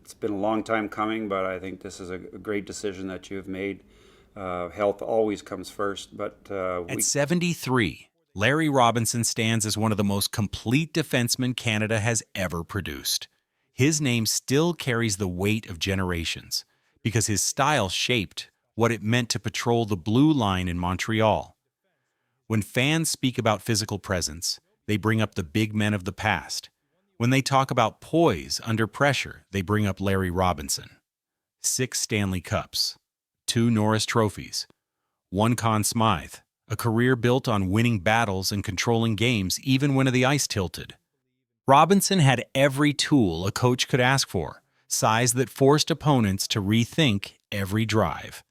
it's been a long time coming, but I think this is a great decision that you have made. Health always comes first, but At 73, Larry Robinson stands as one of the most complete defensemen Canada has ever produced. His name still carries the weight of generations because his style shaped what it meant to patrol the blue line in Montreal. When fans speak about physical presence, they bring up the big men of the past. When they talk about poise under pressure, they bring up Larry Robinson. 6 Stanley Cups, 2 Norris Trophies, 1 Conn Smythe, a career built on winning battles and controlling games even when the ice tilted. Robinson had every tool a coach could ask for, size that forced opponents to rethink every drive,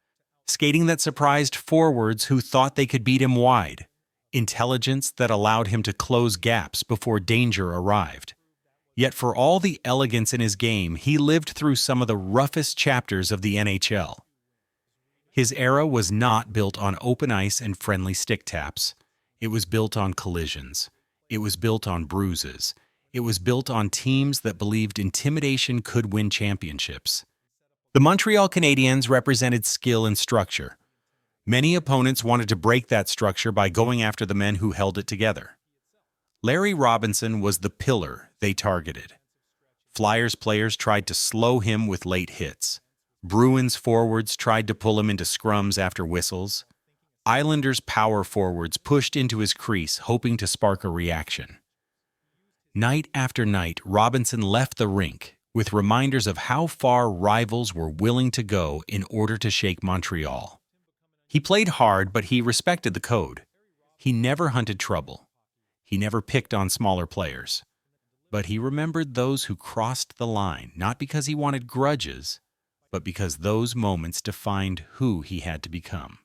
skating that surprised forwards who thought they could beat him wide, intelligence that allowed him to close gaps before danger arrived. Yet for all the elegance in his game, he lived through some of the roughest chapters of the NHL. His era was not built on open ice and friendly stick taps. It was built on collisions. It was built on bruises. It was built on teams that believed intimidation could win championships. The Montreal Canadiens represented skill and structure. Many opponents wanted to break that structure by going after the men who held it together. Larry Robinson was the pillar they targeted. Flyers players tried to slow him with late hits. Bruins forwards tried to pull him into scrums after whistles. Islanders power forwards pushed into his crease, hoping to spark a reaction. Night after night, Robinson left the rink with reminders of how far rivals were willing to go in order to shake Montreal. He played hard, but he respected the code. He never hunted trouble. He never picked on smaller players. But he remembered those who crossed the line, not because he wanted grudges, but because those moments defined who he had to become.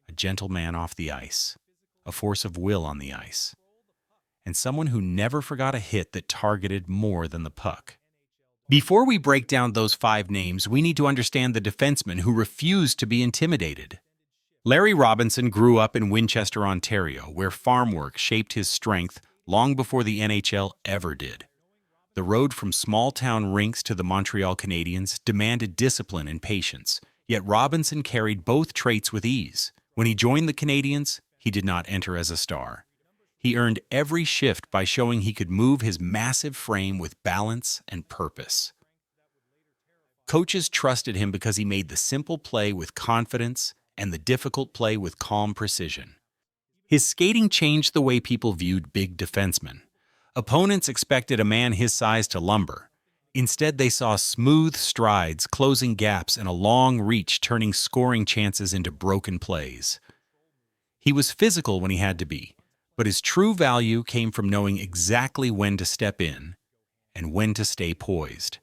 A gentleman off the ice, a force of will on the ice, and someone who never forgot a hit that targeted more than the puck. Before we break down those 5 names, we need to understand the defenseman who refused to be intimidated. Larry Robinson grew up in Winchester, Ontario, where farm work shaped his strength long before the NHL ever did. The road from small-town rinks to the Montreal Canadiens demanded discipline and patience, yet Robinson carried both traits with ease. When he joined the Canadiens, he did not enter as a star. He earned every shift by showing he could move his massive frame with balance and purpose. Coaches trusted him because he made the simple play with confidence and the difficult play with calm precision. His skating changed the way people viewed big defensemen. Opponents expected a man his size to lumber. Instead, they saw smooth strides, closing gaps, and a long reach turning scoring chances into broken plays. He was physical when he had to be, but his true value came from knowing exactly when to step in and when to stay poised.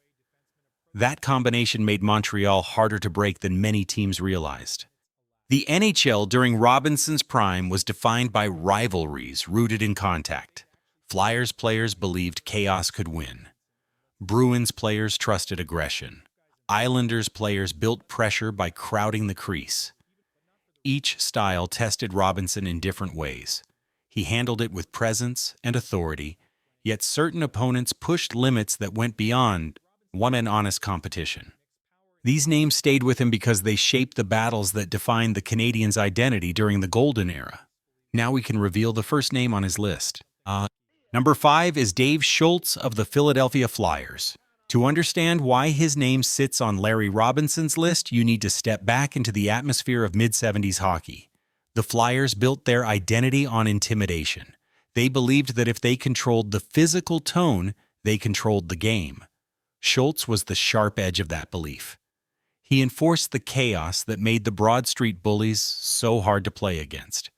That combination made Montreal harder to break than many teams realized. The NHL during Robinson's prime was defined by rivalries rooted in contact. Flyers players believed chaos could win. Bruins players trusted aggression. Islanders players built pressure by crowding the crease. Each style tested Robinson in different ways. He handled it with presence and authority, yet certain opponents pushed limits that went beyond one and honest competition. These names stayed with him because they shaped the battles that defined the Canadiens' identity during the Golden Era. Now we can reveal the first name on his list. Number 5 is Dave Schultz of the Philadelphia Flyers. To understand why his name sits on Larry Robinson's list, you need to step back into the atmosphere of mid-70s hockey. The Flyers built their identity on intimidation. They believed that if they controlled the physical tone, they controlled the game. Schultz was the sharp edge of that belief. He enforced the chaos that made the Broad Street bullies so hard to play against.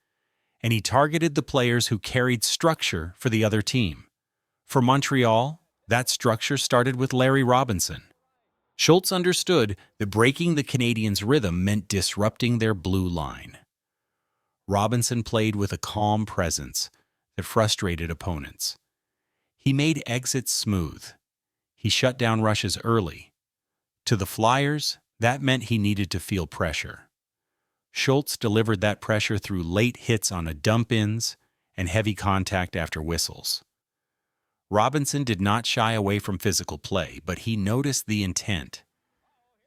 And he targeted the players who carried structure for the other team. For Montreal, that structure started with Larry Robinson. Schultz understood that breaking the Canadiens' rhythm meant disrupting their blue line. Robinson played with a calm presence that frustrated opponents. He made exits smooth. He shut down rushes early. To the Flyers, that meant he needed to feel pressure. Schultz delivered that pressure through late hits on dump-ins and heavy contact after whistles. Robinson did not shy away from physical play, but he noticed the intent.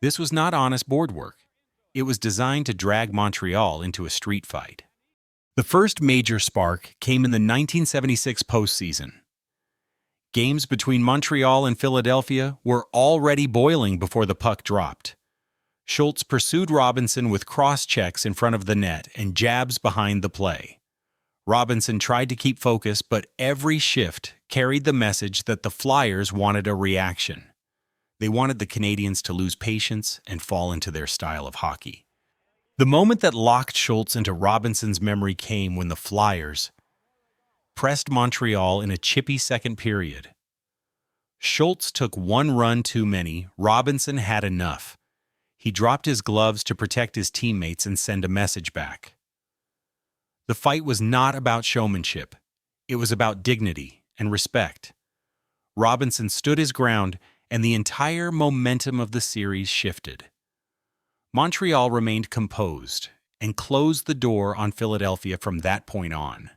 This was not honest board work. It was designed to drag Montreal into a street fight. The first major spark came in the 1976 postseason. Games between Montreal and Philadelphia were already boiling before the puck dropped. Schultz pursued Robinson with cross-checks in front of the net and jabs behind the play. Robinson tried to keep focus, but every shift carried the message that the Flyers wanted a reaction. They wanted the Canadiens to lose patience and fall into their style of hockey. The moment that locked Schultz into Robinson's memory came when the Flyers pressed Montreal in a chippy second period. Schultz took one run too many. Robinson had enough. He dropped his gloves to protect his teammates and send a message back. The fight was not about showmanship. It was about dignity and respect. Robinson stood his ground, and the entire momentum of the series shifted. Montreal remained composed and closed the door on Philadelphia from that point on.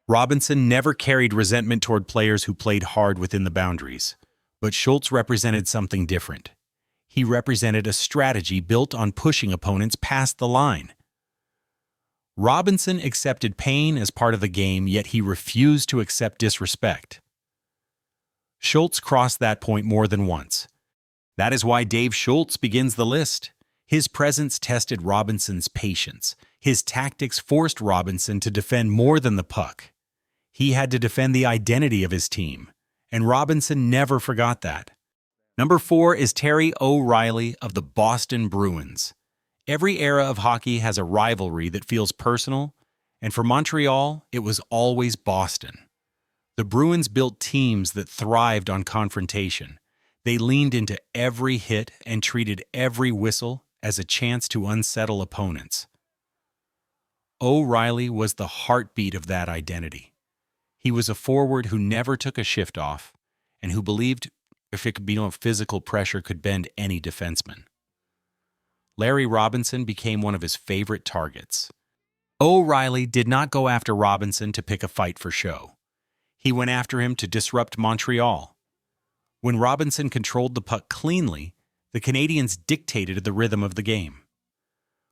Robinson never carried resentment toward players who played hard within the boundaries, but Schultz represented something different. He represented a strategy built on pushing opponents past the line. Robinson accepted pain as part of the game, yet he refused to accept disrespect. Schultz crossed that point more than once. That is why Dave Schultz begins the list. His presence tested Robinson's patience. His tactics forced Robinson to defend more than the puck. He had to defend the identity of his team, and Robinson never forgot that. Number 4 is Terry O'Reilly of the Boston Bruins. Every era of hockey has a rivalry that feels personal, and for Montreal, it was always Boston. The Bruins built teams that thrived on confrontation. They leaned into every hit and treated every whistle as a chance to unsettle opponents. O'Reilly was the heartbeat of that identity. He was a forward who never took a shift off and who believed if it could be no physical pressure could bend any defenseman. Larry Robinson became one of his favorite targets. O'Reilly did not go after Robinson to pick a fight for show. He went after him to disrupt Montreal. When Robinson controlled the puck cleanly, the Canadiens dictated the rhythm of the game.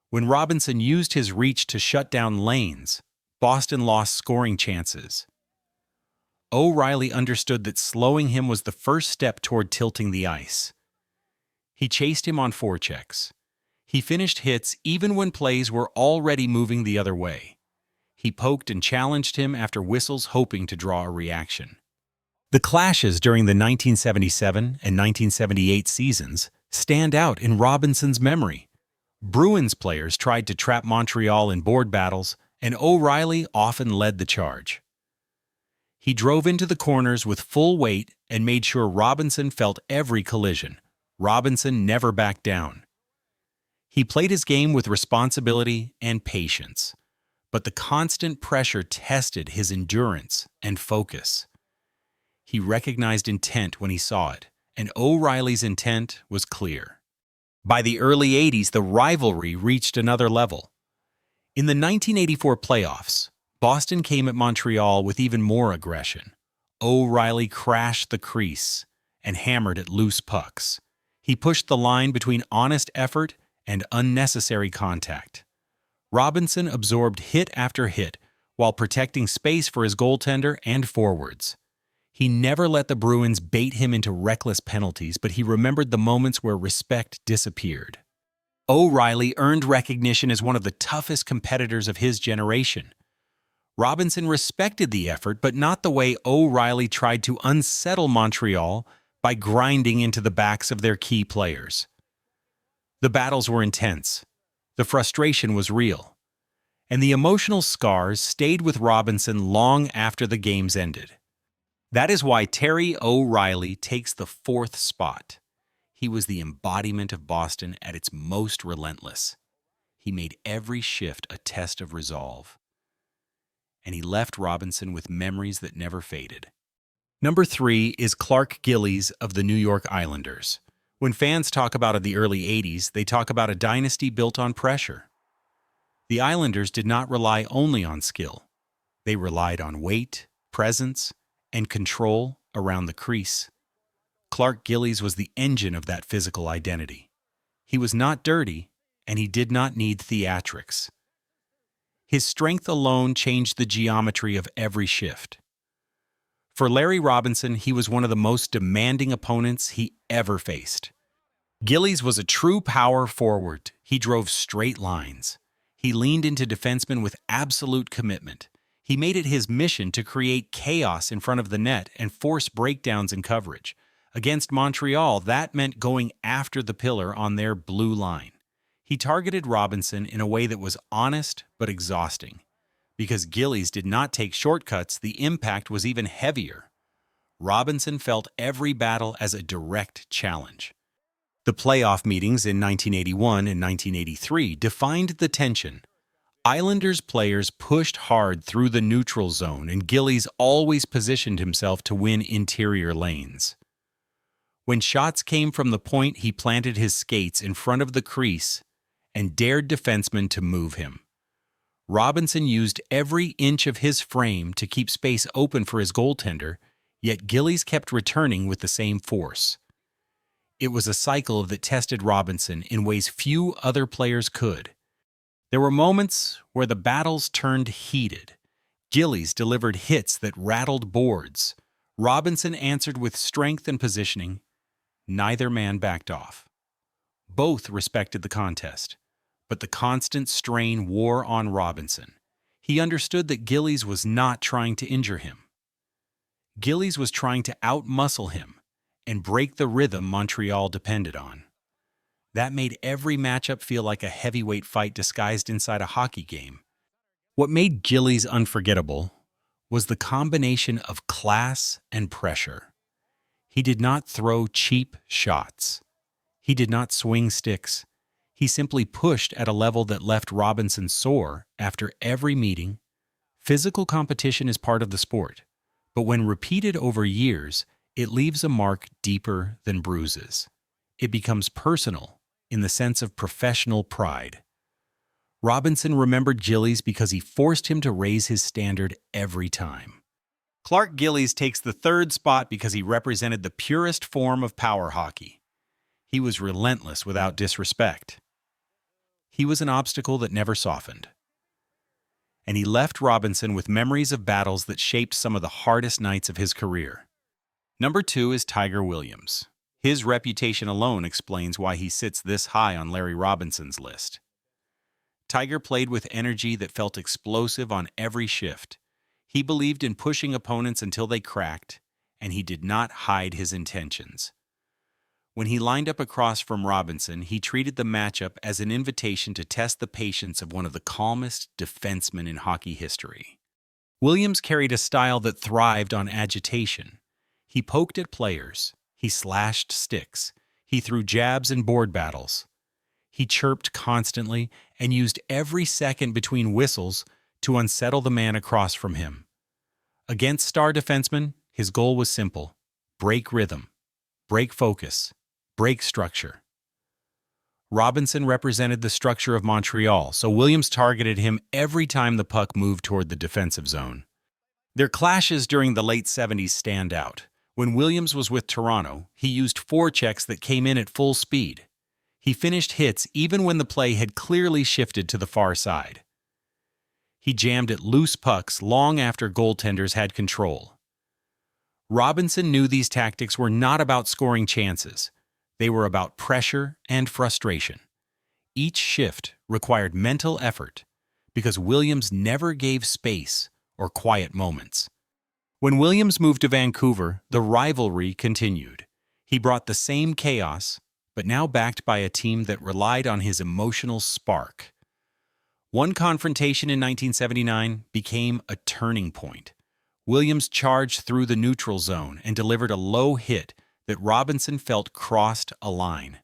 When Robinson used his reach to shut down lanes, Boston lost scoring chances. O'Reilly understood that slowing him was the first step toward tilting the ice. He chased him on forechecks. He finished hits even when plays were already moving the other way. He poked and challenged him after whistles, hoping to draw a reaction. The clashes during the 1977 and 1978 seasons stand out in Robinson's memory. Bruins players tried to trap Montreal in board battles, and O'Reilly often led the charge. He drove into the corners with full weight and made sure Robinson felt every collision. Robinson never backed down. He played his game with responsibility and patience, but the constant pressure tested his endurance and focus. He recognized intent when he saw it, and O'Reilly's intent was clear. By the early 80s, the rivalry reached another level. In the 1984 playoffs, Boston came at Montreal with even more aggression. O'Reilly crashed the crease and hammered at loose pucks. He pushed the line between honest effort and unnecessary contact. Robinson absorbed hit after hit while protecting space for his goaltender and forwards. He never let the Bruins bait him into reckless penalties, but he remembered the moments where respect disappeared. O'Reilly earned recognition as one of the toughest competitors of his generation. Robinson respected the effort, but not the way O'Reilly tried to unsettle Montreal by grinding into the backs of their key players. The battles were intense. The frustration was real. And the emotional scars stayed with Robinson long after the games ended. That is why Terry O'Reilly takes the 4th spot. He was the embodiment of Boston at its most relentless. He made every shift a test of resolve. And he left Robinson with memories that never faded. Number 3 is Clarke Gillies of the New York Islanders. When fans talk about the early 80s, they talk about a dynasty built on pressure. The Islanders did not rely only on skill. They relied on weight, presence, and control around the crease. Clarke Gillies was the engine of that physical identity. He was not dirty, and he did not need theatrics. His strength alone changed the geometry of every shift. For Larry Robinson, he was one of the most demanding opponents he ever faced. Gillies was a true power forward. He drove straight lines. He leaned into defensemen with absolute commitment. He made it his mission to create chaos in front of the net and force breakdowns in coverage. Against Montreal, that meant going after the pillar on their blue line. He targeted Robinson in a way that was honest but exhausting. Because Gillies did not take shortcuts, the impact was even heavier. Robinson felt every battle as a direct challenge. The playoff meetings in 1981 and 1983 defined the tension. Islanders players pushed hard through the neutral zone, and Gillies always positioned himself to win interior lanes. When shots came from the point, he planted his skates in front of the crease and dared defensemen to move him. Robinson used every inch of his frame to keep space open for his goaltender, yet Gillies kept returning with the same force. It was a cycle that tested Robinson in ways few other players could. There were moments where the battles turned heated. Gillies delivered hits that rattled boards. Robinson answered with strength and positioning. Neither man backed off. Both respected the contest, but the constant strain wore on Robinson. He understood that Gillies was not trying to injure him. Gillies was trying to outmuscle him and break the rhythm Montreal depended on. That made every matchup feel like a heavyweight fight disguised inside a hockey game. What made Gillies unforgettable was the combination of class and pressure. He did not throw cheap shots. He did not swing sticks. He simply pushed at a level that left Robinson sore after every meeting. Physical competition is part of the sport, but when repeated over years, it leaves a mark deeper than bruises. It becomes personal in the sense of professional pride. Robinson remembered Gillies because he forced him to raise his standard every time. Clarke Gillies takes the third spot because he represented the purest form of power hockey. He was relentless without disrespect. He was an obstacle that never softened. And he left Robinson with memories of battles that shaped some of the hardest nights of his career. Number 2 is Tiger Williams. His reputation alone explains why he sits this high on Larry Robinson's list. Tiger played with energy that felt explosive on every shift. He believed in pushing opponents until they cracked, and he did not hide his intentions. When he lined up across from Robinson, he treated the matchup as an invitation to test the patience of one of the calmest defensemen in hockey history. Williams carried a style that thrived on agitation. He poked at players. He slashed sticks. He threw jabs in board battles. He chirped constantly and used every second between whistles to unsettle the man across from him. Against star defensemen, his goal was simple: break rhythm, break focus, break structure. Robinson represented the structure of Montreal, so Williams targeted him every time the puck moved toward the defensive zone. Their clashes during the late 70s stand out. When Williams was with Toronto, he used forechecks that came in at full speed. He finished hits even when the play had clearly shifted to the far side. He jammed at loose pucks long after goaltenders had control. Robinson knew these tactics were not about scoring chances. They were about pressure and frustration. Each shift required mental effort because Williams never gave space or quiet moments. When Williams moved to Vancouver, the rivalry continued. He brought the same chaos, but now backed by a team that relied on his emotional spark. One confrontation in 1979 became a turning point. Williams charged through the neutral zone and delivered a low hit that Robinson felt crossed a line.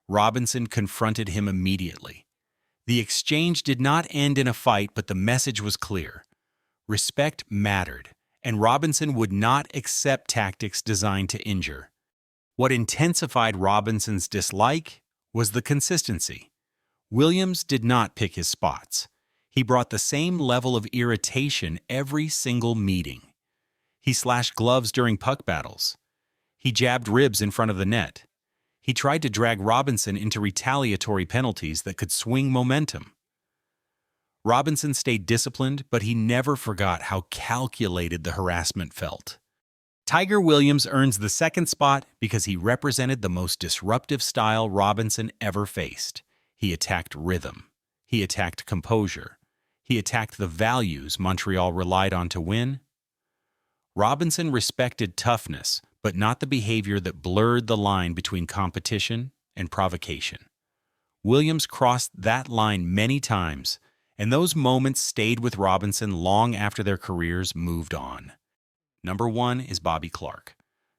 Robinson confronted him immediately. The exchange did not end in a fight, but the message was clear. Respect mattered, and Robinson would not accept tactics designed to injure. What intensified Robinson's dislike was the consistency. Williams did not pick his spots. He brought the same level of irritation every single meeting. He slashed gloves during puck battles. He jabbed ribs in front of the net. He tried to drag Robinson into retaliatory penalties that could swing momentum. Robinson stayed disciplined, but he never forgot how calculated the harassment felt. Tiger Williams earns the second spot because he represented the most disruptive style Robinson ever faced. He attacked rhythm. He attacked composure. He attacked the values Montreal relied on to win. Robinson respected toughness, but not the behavior that blurred the line between competition and provocation. Williams crossed that line many times, and those moments stayed with Robinson long after their careers moved on. Number 1 is Bobby Clarke.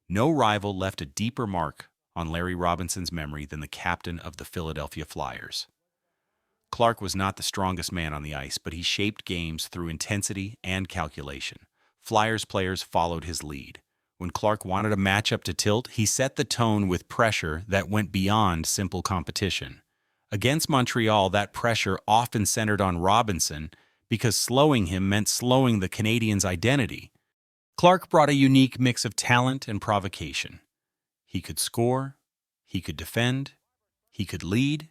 No rival left a deeper mark on Larry Robinson's memory than the captain of the Philadelphia Flyers. Clarke was not the strongest man on the ice, but he shaped games through intensity and calculation. Flyers players followed his lead. When Clarke wanted a matchup to tilt, he set the tone with pressure that went beyond simple competition. Against Montreal, that pressure often centered on Robinson because slowing him meant slowing the Canadiens' identity. Clarke brought a unique mix of talent and provocation. He could score, he could defend, he could lead,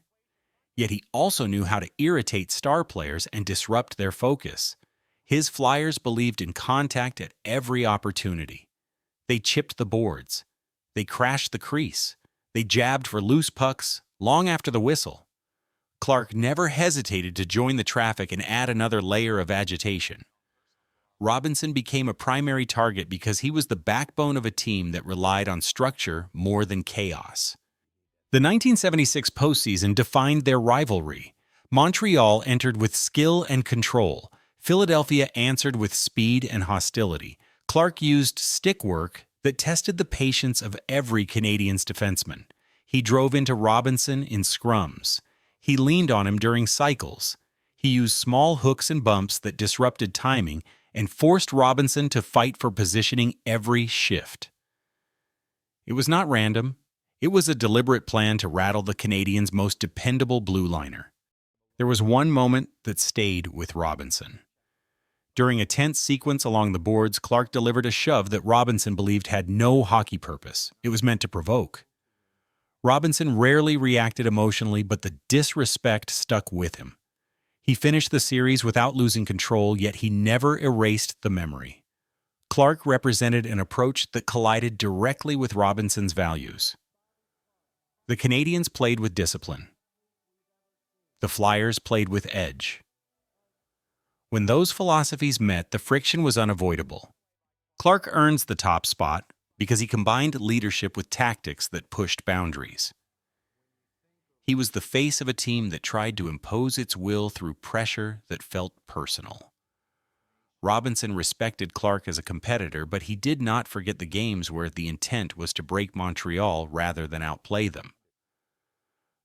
yet he also knew how to irritate star players and disrupt their focus. His Flyers believed in contact at every opportunity. They chipped the boards. They crashed the crease. They jabbed for loose pucks long after the whistle. Clarke never hesitated to join the traffic and add another layer of agitation. Robinson became a primary target because he was the backbone of a team that relied on structure more than chaos. The 1976 postseason defined their rivalry. Montreal entered with skill and control. Philadelphia answered with speed and hostility. Clarke used stick work that tested the patience of every Canadiens defenseman. He drove into Robinson in scrums. He leaned on him during cycles. He used small hooks and bumps that disrupted timing and forced Robinson to fight for positioning every shift. It was not random. It was a deliberate plan to rattle the Canadiens' most dependable blue liner. There was one moment that stayed with Robinson. During a tense sequence along the boards, Clarke delivered a shove that Robinson believed had no hockey purpose. It was meant to provoke. Robinson rarely reacted emotionally, but the disrespect stuck with him. He finished the series without losing control, yet he never erased the memory. Clarke represented an approach that collided directly with Robinson's values. The Canadiens played with discipline. The Flyers played with edge. When those philosophies met, the friction was unavoidable. Clarke earns the top spot because he combined leadership with tactics that pushed boundaries. He was the face of a team that tried to impose its will through pressure that felt personal. Robinson respected Clarke as a competitor, but he did not forget the games where the intent was to break Montreal rather than outplay them.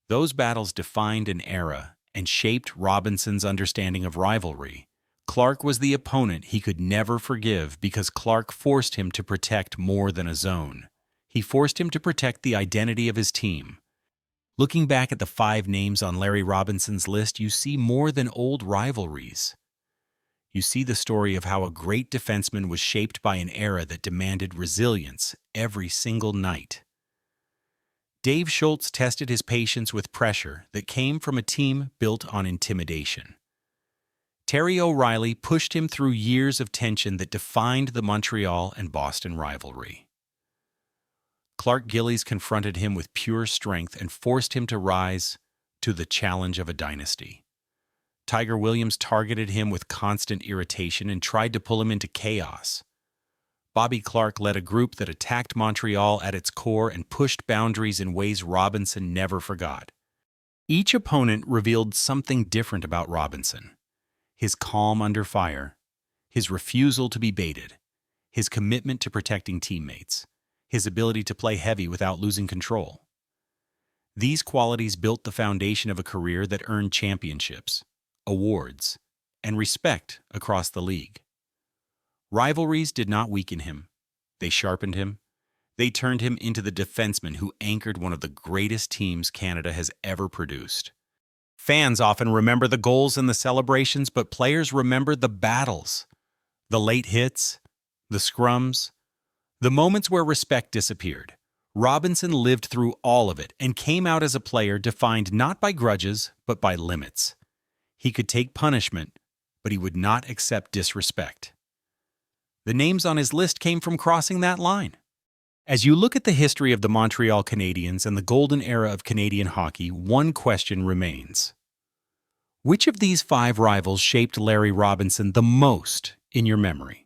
Those battles defined an era and shaped Robinson's understanding of rivalry. Clarke was the opponent he could never forgive because Clarke forced him to protect more than a zone. He forced him to protect the identity of his team. Looking back at the 5 names on Larry Robinson's list, you see more than old rivalries. You see the story of how a great defenseman was shaped by an era that demanded resilience every single night. Dave Schultz tested his patience with pressure that came from a team built on intimidation. Terry O'Reilly pushed him through years of tension that defined the Montreal and Boston rivalry. Clarke Gillies confronted him with pure strength and forced him to rise to the challenge of a dynasty. Tiger Williams targeted him with constant irritation and tried to pull him into chaos. Bobby Clarke led a group that attacked Montreal at its core and pushed boundaries in ways Robinson never forgot. Each opponent revealed something different about Robinson. His calm under fire, his refusal to be baited, his commitment to protecting teammates, his ability to play heavy without losing control. These qualities built the foundation of a career that earned championships, awards, and respect across the league. Rivalries did not weaken him. They sharpened him. They turned him into the defenseman who anchored one of the greatest teams Canada has ever produced. Fans often remember the goals and the celebrations, but players remember the battles, the late hits, the scrums, the moments where respect disappeared. Robinson lived through all of it and came out as a player defined not by grudges, but by limits. He could take punishment, but he would not accept disrespect. The names on his list came from crossing that line. As you look at the history of the Montreal Canadiens and the golden era of Canadian hockey, one question remains. Which of these 5 rivals shaped Larry Robinson the most in your memory?